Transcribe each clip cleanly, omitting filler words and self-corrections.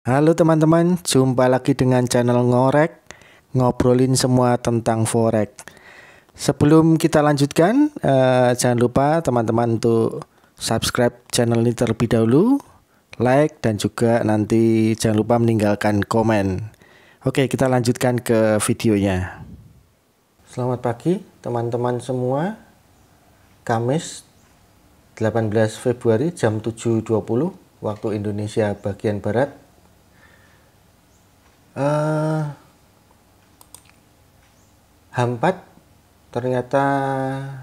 Halo teman-teman, jumpa lagi dengan channel Ngorek, ngobrolin semua tentang forex. Sebelum kita lanjutkan, jangan lupa teman-teman untuk subscribe channel ini terlebih dahulu, like, dan juga nanti jangan lupa meninggalkan komen. Oke, kita lanjutkan ke videonya. Selamat pagi teman-teman semua. Kamis 18 Februari jam 7.20 waktu Indonesia bagian Barat. H4 ternyata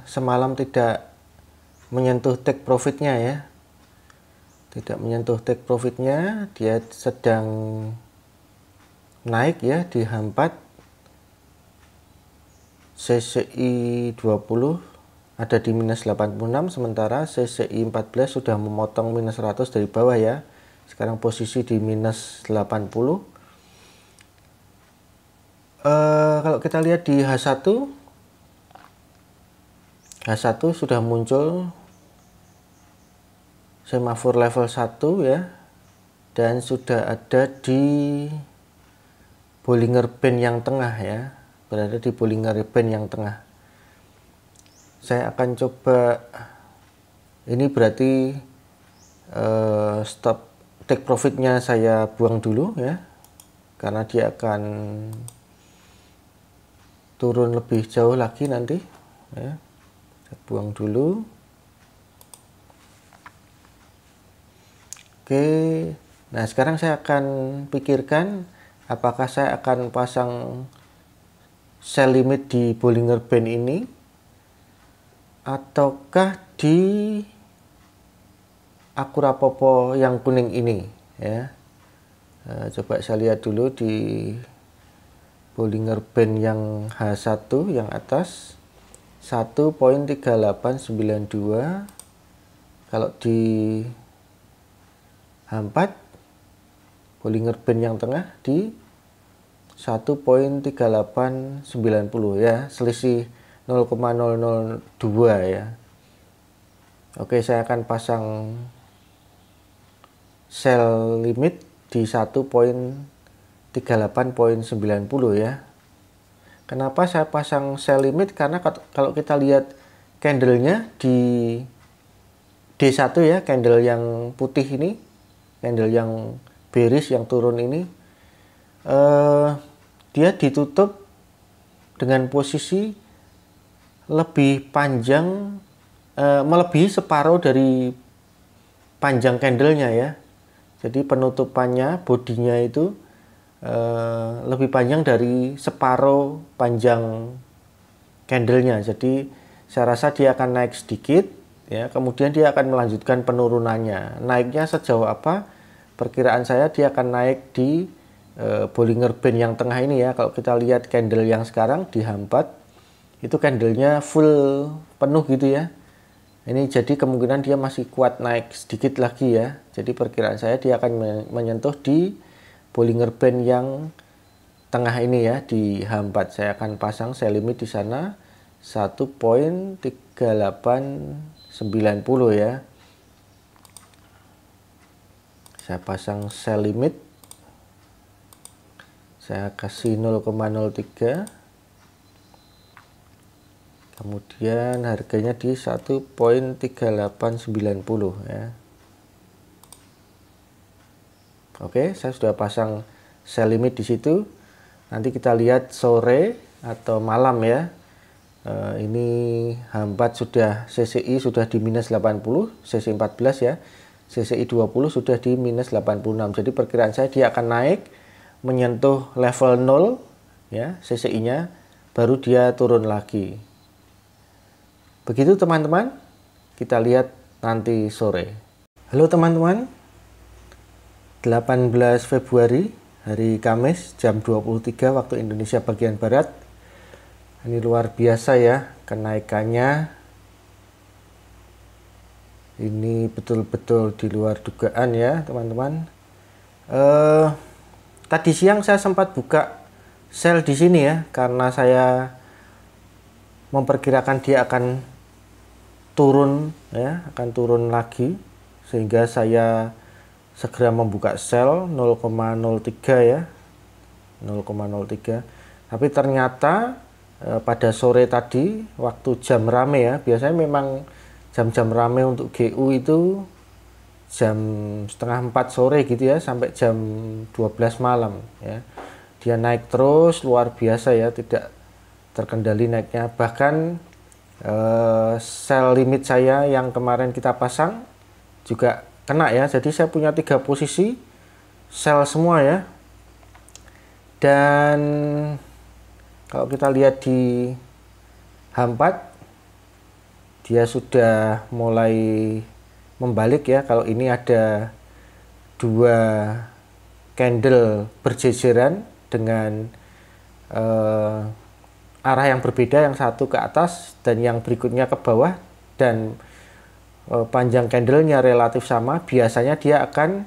semalam tidak menyentuh take profitnya ya, tidak menyentuh take profitnya. Dia sedang naik ya di H4. CCI 20 ada di minus 86, sementara CCI 14 sudah memotong minus 100 dari bawah ya. Sekarang posisi di minus 80. Kalau kita lihat di H1 sudah muncul semafor level 1 ya, dan sudah ada di Bollinger Band yang tengah ya, berada di Bollinger Band yang tengah. Saya akan coba, ini berarti stop take profitnya saya buang dulu ya, karena dia akan turun lebih jauh lagi nanti ya. Saya buang dulu. Oke, nah sekarang saya akan pikirkan apakah saya akan pasang sell limit di Bollinger Band ini ataukah di Akurapopo yang kuning ini ya. Coba saya lihat dulu di Bollinger Band yang H1 yang atas 1.3892. Kalau di H4 Bollinger Band yang tengah di 1.3890 ya, selisih 0,002 ya. Oke, saya akan pasang sell limit di 1.38.90 ya. Kenapa saya pasang sell limit? Karena kalau kita lihat candlenya di D1 ya, candle yang putih ini, candle yang bearish yang turun ini, dia ditutup dengan posisi lebih panjang, melebihi separuh dari panjang candlenya ya. Jadi penutupannya, bodinya itu lebih panjang dari separuh panjang candlenya. Jadi saya rasa dia akan naik sedikit ya, kemudian dia akan melanjutkan penurunannya. Naiknya sejauh apa? Perkiraan saya dia akan naik di Bollinger Band yang tengah ini ya. Kalau kita lihat candle yang sekarang di H4 itu candlenya full penuh gitu ya. Ini jadi kemungkinan dia masih kuat naik sedikit lagi ya. Jadi perkiraan saya dia akan menyentuh di Bollinger Band yang tengah ini ya, di H4. Saya akan pasang sell limit di sana 1.3890 ya. Saya pasang sell limit. Saya kasih 0,03. Kemudian harganya di 1.3890 ya. Oke, saya sudah pasang sell limit di situ. Nanti kita lihat sore atau malam ya. Ini H4 sudah, CCI sudah di minus 80, CCI 14 ya. CCI 20 sudah di minus 86. Jadi perkiraan saya dia akan naik menyentuh level 0 ya, CCI-nya, baru dia turun lagi. Begitu teman-teman, kita lihat nanti sore. Halo teman-teman, 18 Februari hari Kamis jam 23 waktu Indonesia bagian Barat. Ini luar biasa ya kenaikannya. Ini betul-betul di luar dugaan ya teman-teman. Tadi siang saya sempat buka sell di sini ya, karena saya memperkirakan dia akan turun ya, akan turun lagi, sehingga saya segera membuka sell 0,03 ya, 0,03. Tapi ternyata pada sore tadi waktu jam rame ya, biasanya memang jam-jam rame untuk GU itu jam setengah 4 sore gitu ya, sampai jam 12 malam ya. Dia naik terus luar biasa ya, tidak terkendali naiknya. Bahkan sell limit saya yang kemarin kita pasang juga kena ya. Jadi saya punya 3 posisi sell semua ya. Dan kalau kita lihat di H4, dia sudah mulai membalik ya. Kalau ini ada 2 candle berjejeran dengan arah yang berbeda, yang satu ke atas dan yang berikutnya ke bawah, dan panjang candlenya relatif sama, biasanya dia akan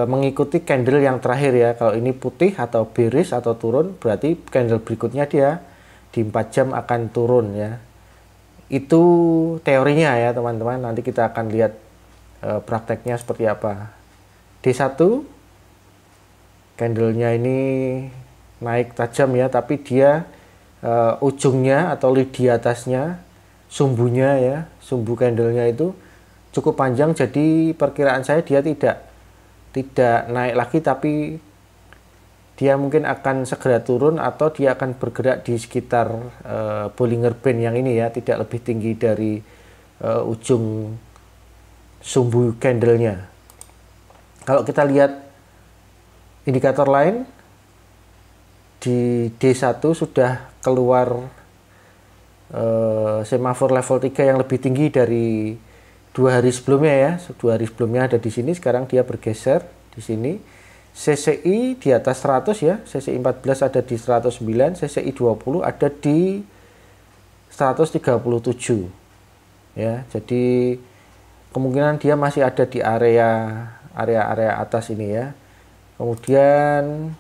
mengikuti candle yang terakhir ya. Kalau ini putih atau bearish atau turun, berarti candle berikutnya dia di 4 jam akan turun ya. Itu teorinya ya teman-teman. Nanti kita akan lihat prakteknya seperti apa. D1 candlenya ini naik tajam ya, tapi dia ujungnya atau lidi atasnya, sumbunya ya, sumbu candlenya itu cukup panjang. Jadi perkiraan saya dia tidak naik lagi, tapi dia mungkin akan segera turun atau dia akan bergerak di sekitar Bollinger Band yang ini ya, tidak lebih tinggi dari ujung sumbu candlenya. Kalau kita lihat indikator lain di D1 sudah keluar semafor level 3 yang lebih tinggi dari 2 hari sebelumnya ya. 2 hari sebelumnya ada di sini, sekarang dia bergeser di sini. CCI di atas 100 ya, CCI 14 ada di 109, CCI 20 ada di 137 ya. Jadi kemungkinan dia masih ada di area atas ini ya. Kemudian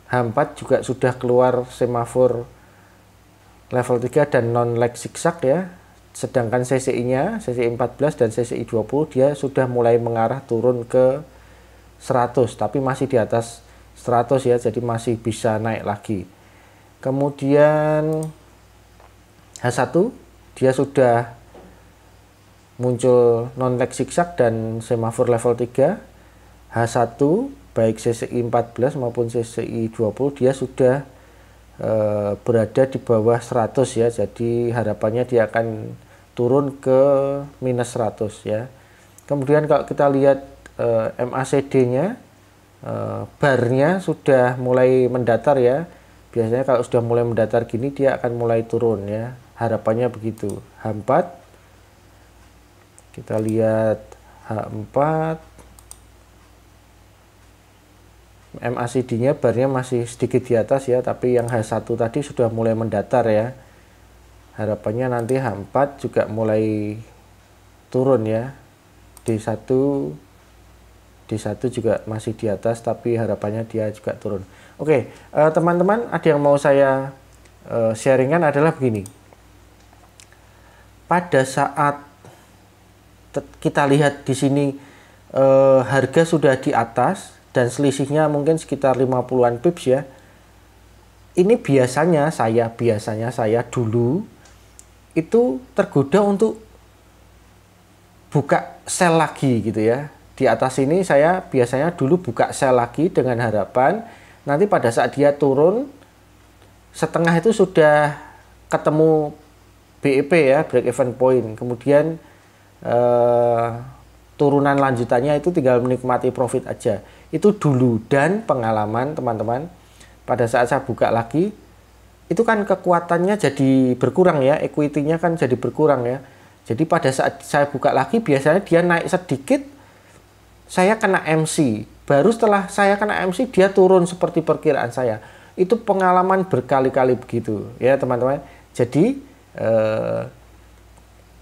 H4 juga sudah keluar semafor level 3 dan non leg zigzag ya. Sedangkan CCI-nya, CCI 14 dan CCI 20 dia sudah mulai mengarah turun ke 100, tapi masih di atas 100 ya, jadi masih bisa naik lagi. Kemudian H1 dia sudah muncul non leg zigzag dan semafor level 3. H1 baik CCI 14 maupun CCI 20 dia sudah berada di bawah 100 ya, jadi harapannya dia akan turun ke minus 100 ya. Kemudian kalau kita lihat MACD-nya, barnya sudah mulai mendatar ya. Biasanya kalau sudah mulai mendatar gini dia akan mulai turun ya. Harapannya begitu. H4, kita lihat H4, MACD-nya barnya masih sedikit di atas ya, tapi yang H1 tadi sudah mulai mendatar ya. Harapannya nanti H4 juga mulai turun ya. D1 juga masih di atas, tapi harapannya dia juga turun. Oke, teman-teman, ada yang mau saya sharingkan adalah begini. Pada saat kita lihat di sini harga sudah di atas dan selisihnya mungkin sekitar 50-an pips ya. Ini biasanya saya dulu itu tergoda untuk buka sell lagi gitu ya. Di atas ini saya biasanya dulu buka sell lagi dengan harapan nanti pada saat dia turun setengah itu sudah ketemu BEP ya, break even point. Kemudian turunan lanjutannya itu tinggal menikmati profit aja. Itu dulu, dan pengalaman teman-teman pada saat saya buka lagi itu kan kekuatannya jadi berkurang ya, equity-nya kan jadi berkurang ya. Jadi pada saat saya buka lagi biasanya dia naik sedikit, saya kena MC. Baru setelah saya kena MC dia turun seperti perkiraan saya. Itu pengalaman berkali-kali begitu ya teman-teman. Jadi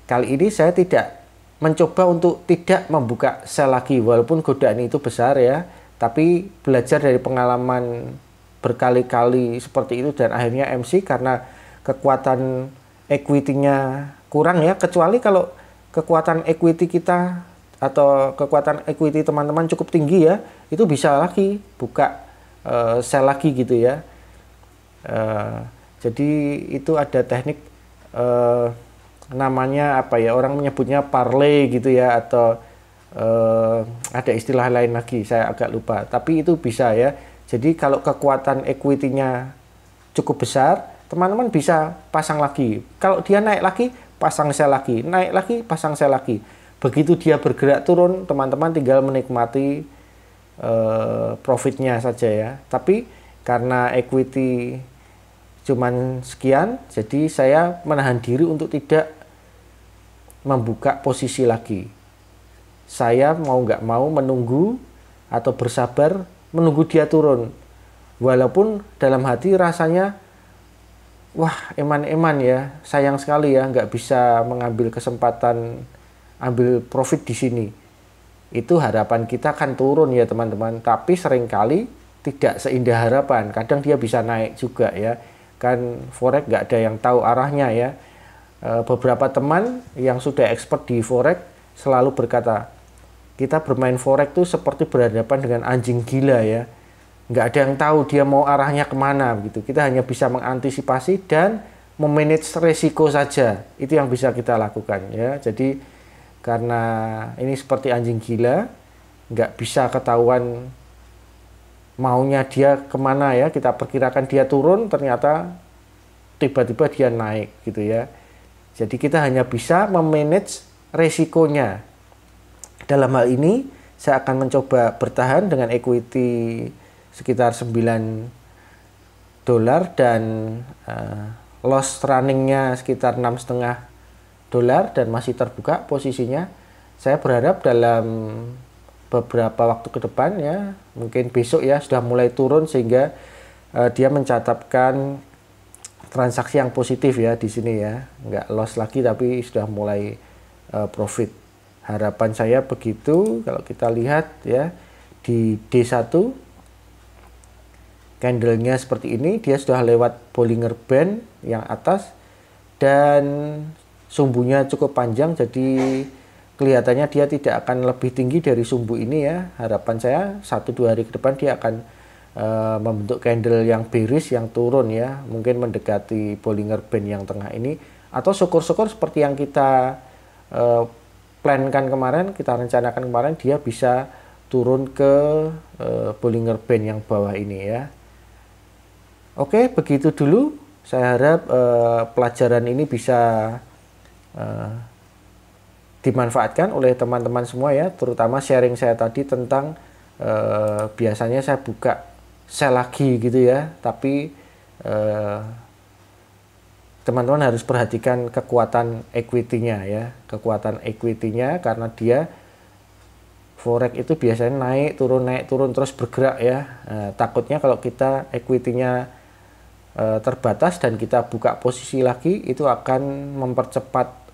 kali ini saya tidak mencoba untuk tidak membuka sell lagi walaupun godaan itu besar ya. Tapi belajar dari pengalaman berkali-kali seperti itu dan akhirnya MC karena kekuatan equity-nya kurang ya, kecuali kalau kekuatan equity kita atau kekuatan equity teman-teman cukup tinggi ya, itu bisa lagi buka sell lagi gitu ya. Jadi itu ada teknik namanya apa ya, orang menyebutnya parlay gitu ya, atau ada istilah lain lagi saya agak lupa, tapi itu bisa ya. Jadi kalau kekuatan equity-nya cukup besar, teman-teman bisa pasang lagi. Kalau dia naik lagi, pasang sell lagi, naik lagi, pasang sell lagi. Begitu dia bergerak turun, teman-teman tinggal menikmati profitnya saja ya. Tapi karena equity cuman sekian, jadi saya menahan diri untuk tidak membuka posisi lagi. Saya mau nggak mau menunggu atau bersabar menunggu dia turun. Walaupun dalam hati rasanya, wah eman-eman ya, sayang sekali ya nggak bisa mengambil kesempatan ambil profit di sini. Itu harapan kita kan turun ya teman-teman, tapi seringkali tidak seindah harapan. Kadang dia bisa naik juga ya, kan forex nggak ada yang tahu arahnya ya. Beberapa teman yang sudah expert di forex selalu berkata, kita bermain forex itu seperti berhadapan dengan anjing gila ya. Nggak ada yang tahu dia mau arahnya kemana gitu. Kita hanya bisa mengantisipasi dan memanage resiko saja. Itu yang bisa kita lakukan ya. Jadi karena ini seperti anjing gila, nggak bisa ketahuan maunya dia kemana ya. Kita perkirakan dia turun, ternyata tiba-tiba dia naik gitu ya. Jadi kita hanya bisa memanage resikonya. Dalam hal ini saya akan mencoba bertahan dengan equity sekitar $9 dan loss runningnya sekitar $6,5 dan masih terbuka posisinya. Saya berharap dalam beberapa waktu ke depan ya, mungkin besok ya, sudah mulai turun sehingga dia mencatatkan transaksi yang positif ya di sini ya, nggak loss lagi tapi sudah mulai profit. Harapan saya begitu. Kalau kita lihat ya di D1 candlenya seperti ini, dia sudah lewat Bollinger Band yang atas dan sumbunya cukup panjang, jadi kelihatannya dia tidak akan lebih tinggi dari sumbu ini ya. Harapan saya 1-2 hari ke depan dia akan membentuk candle yang bearish yang turun ya, mungkin mendekati Bollinger Band yang tengah ini, atau syukur-syukur seperti yang kita plankan kemarin, kita rencanakan kemarin, dia bisa turun ke Bollinger Band yang bawah ini ya. Oke, begitu dulu. Saya harap pelajaran ini bisa dimanfaatkan oleh teman-teman semua ya, terutama sharing saya tadi tentang biasanya saya buka sell lagi gitu ya, tapi teman-teman harus perhatikan kekuatan equity-nya ya, kekuatan equity-nya, karena dia forex itu biasanya naik turun terus bergerak ya. Takutnya kalau kita equity-nya terbatas dan kita buka posisi lagi, itu akan mempercepat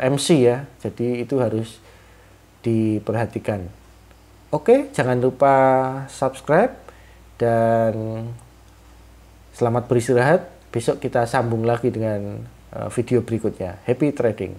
MC ya. Jadi itu harus diperhatikan. Oke, jangan lupa subscribe dan selamat beristirahat. Besok kita sambung lagi dengan video berikutnya. Happy trading.